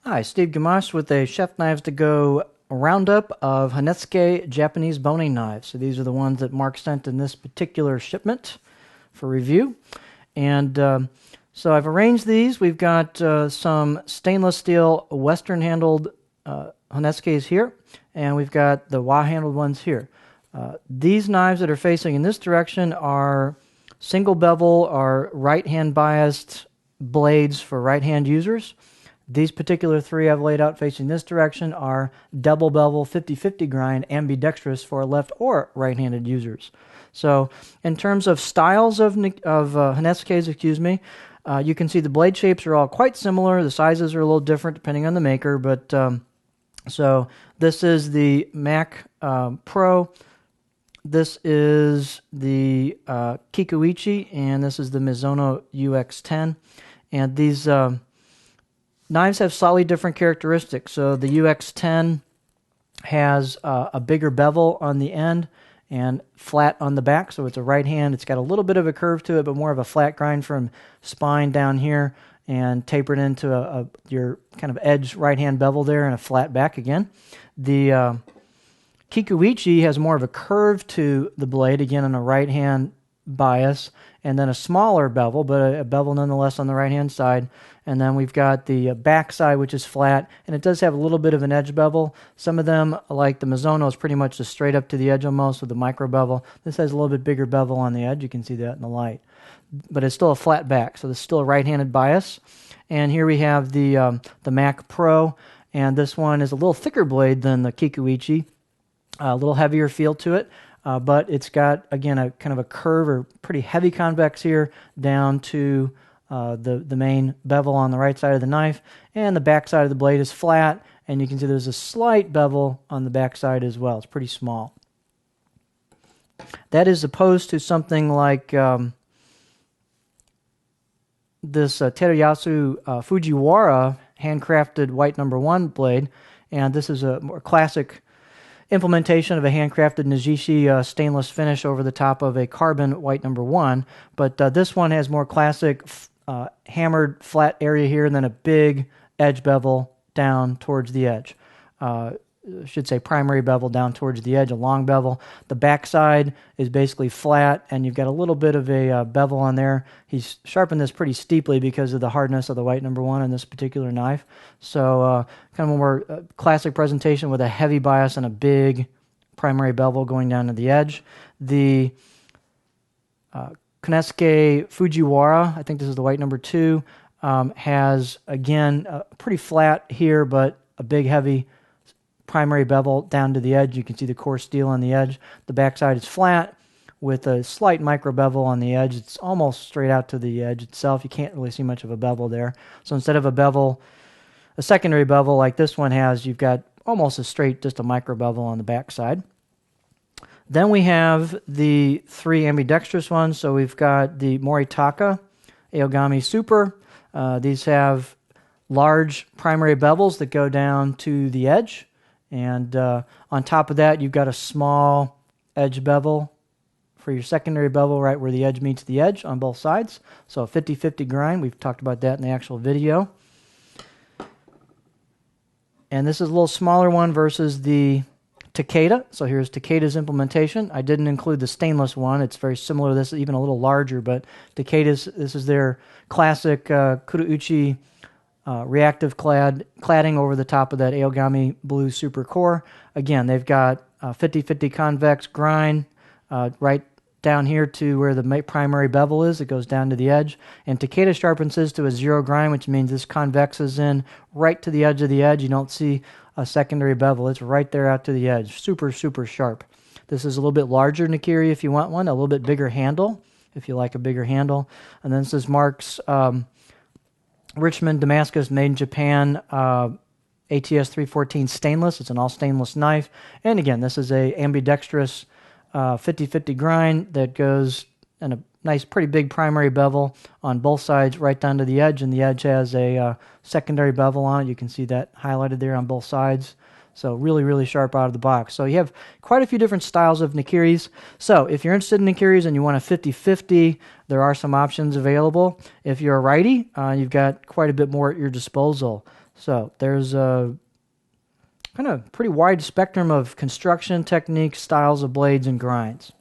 Hi, Steve Gamache with a Chef Knives to Go roundup of Honesuki Japanese boning knives. So these are the ones that Mark sent in this particular shipment for review. And so I've arranged these. We've got some stainless steel Western-handled Honesukis here, and we've got the Wa-handled ones here. These knives that are facing in this direction are single bevel or right-hand biased blades for right-hand users. These particular three I've laid out facing this direction are double bevel 50-50 grind ambidextrous for left or right-handed users. So in terms of styles of Honesukis, you can see the blade shapes are all quite similar. The sizes are a little different depending on the maker, but so this is the Mac Pro. This is the Kikuichi, and this is the Mizuno UX10. And these knives have slightly different characteristics. So the UX10 has a bigger bevel on the end and flat on the back. So it's a right hand. It's got a little bit of a curve to it, but more of a flat grind from spine down here and tapered into your kind of edge right hand bevel there and a flat back again. The Kikuichi has more of a curve to the blade, again on a right hand bias, and then a smaller bevel, but a bevel nonetheless on the right hand side. And then we've got the back side, which is flat, and it does have a little bit of an edge bevel. Some of them, like the Mizuno, is pretty much just straight up to the edge almost with the micro bevel. This has a little bit bigger bevel on the edge. You can see that in the light. But it's still a flat back, so there's still a right-handed bias. And here we have the Mac Pro, and this one is a little thicker blade than the Kikuichi, a little heavier feel to it. But it's got, again, a kind of a curve or pretty heavy convex here down to the main bevel on the right side of the knife, and the back side of the blade is flat, and you can see there's a slight bevel on the back side as well. It's pretty small. That is opposed to something like this Terayasu Fujiwara handcrafted white number 1 blade, and this is a more classic implementation of a handcrafted Nijishi stainless finish over the top of a carbon white number 1, but this one has more classic hammered flat area here and then a big edge bevel down towards the edge. I should say primary bevel down towards the edge, a long bevel. The back side is basically flat, and you've got a little bit of a bevel on there. He's sharpened this pretty steeply because of the hardness of the white number 1 in this particular knife. So kind of a more classic presentation with a heavy bias and a big primary bevel going down to the edge. The Honesuki Fujiwara, I think this is the white number 2, has, again, pretty flat here, but a big, heavy primary bevel down to the edge. You can see the coarse steel on the edge. The backside is flat with a slight micro bevel on the edge. It's almost straight out to the edge itself. You can't really see much of a bevel there. So instead of a bevel, a secondary bevel like this one has, you've got almost a straight, just a micro bevel on the backside. Then we have the 3 ambidextrous ones. So we've got the Moritaka Aogami Super. These have large primary bevels that go down to the edge. And on top of that, you've got a small edge bevel for your secondary bevel right where the edge meets the edge on both sides. So a 50-50 grind. We've talked about that in the actual video. And this is a little smaller one versus the Takeda. So here's Takeda's implementation. I didn't include the stainless one. It's very similar to this, even a little larger. But Takeda's, this is their classic Kurouchi reactive cladding over the top of that Aogami blue super core. Again, they've got 50-50 convex grind right down here to where the primary bevel is. It goes down to the edge. And Takeda sharpens this to a 0 grind, which means this convexes in right to the edge of the edge. You don't see a secondary bevel. It's right there out to the edge. Super, super sharp. This is a little bit larger Nikiri if you want one, a little bit bigger handle if you like a bigger handle. And then this is Mark's Richmond Damascus made in Japan ATS 314 stainless. It's an all stainless knife. And again, this is a ambidextrous 50-50 grind that goes in a nice, pretty big primary bevel on both sides right down to the edge, and the edge has a secondary bevel on it. You can see that highlighted there on both sides. So really, really sharp out of the box. So you have quite a few different styles of Nikiris. So if you're interested in Nikiris and you want a 50-50, there are some options available. If you're a righty, you've got quite a bit more at your disposal. So there's a kind of pretty wide spectrum of construction techniques, styles of blades, and grinds.